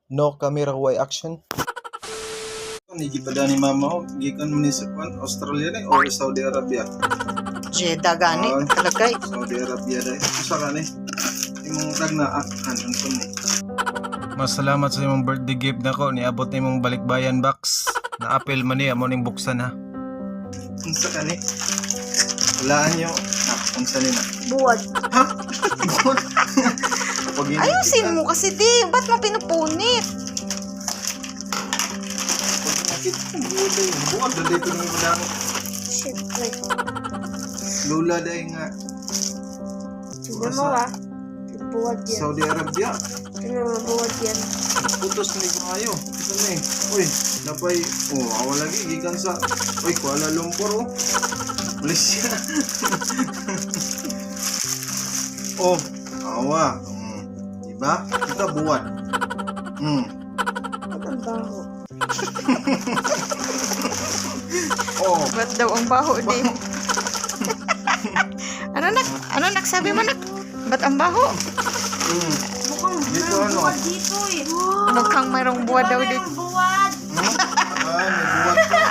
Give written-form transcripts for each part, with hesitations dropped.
No camera why action. Nigi pa ni mama ko, gikan mo ni sa Australia ni o Saudi Arabia. Jeddah gani, talagay. Saudi Arabia dahil. Isa ka ni. Imong tagna anon ko ni. Mas salamat sa imong birthday gift nako, niabot na imong balikbayan box. Na-apel man ni amo ning buksan ha. Unsa ka ni? Walaan nyo. Unsa ni na? Buwad. Ha? Buwad? Ayusin mo kasi di, ba't mo pinupunit? Pag nakita ko, buwad ay. Buwad, dali ko nang madang. Siyempre. Lola dahil nga. Tignan mo ah. Buwad yan. Saudi Arabia. Tignan mo, buwad yan. Putos ni kayo. Ito na eh. Uy, napay. Oh, awa lagi. Gikan sa. Uy, Kuala Lumpur oh. Malaysia. Oh, awa. Diba? Kita buwan. Ba't ang baho? Oh. Ba't daw ang baho di? Ano nak? Sabi mo nak? Ba't ang baho? Mukhang Dito mayroong ano? buwad dito eh. Mukhang mayroong buwad daw Mayroong dito. buwad. Ay, may buwan pa.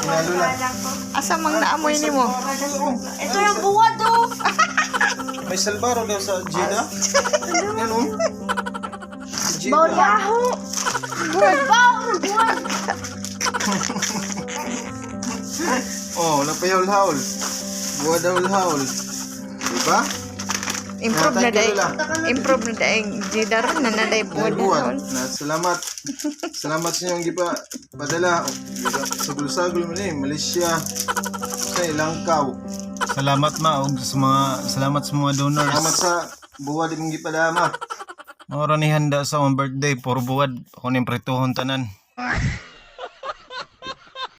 Inalo lang. Asa mang naamoy ni mo? Ito yung buwad oh. May salbaro daw sa Jeddah. Yan oh. Sa Bawal Jeddah. baho. Bawal buwad. Oh, napayahol-haol. Buwan haul-haul. Diba? Improve na Thank you, dahil. Lola. Improve na dahil. Jidar na naday buwad. Buwan. Salamat. Salamat sa inyong gipa padala. Sagul-sagul mo ni Malaysia. Sa Langkaw. Salamat ma og sa mga salamat sa mga donors. Salamat sa buwad imong gipadama. Ora ni handa sa akong birthday, puro buwad ako ning prituhon tanan.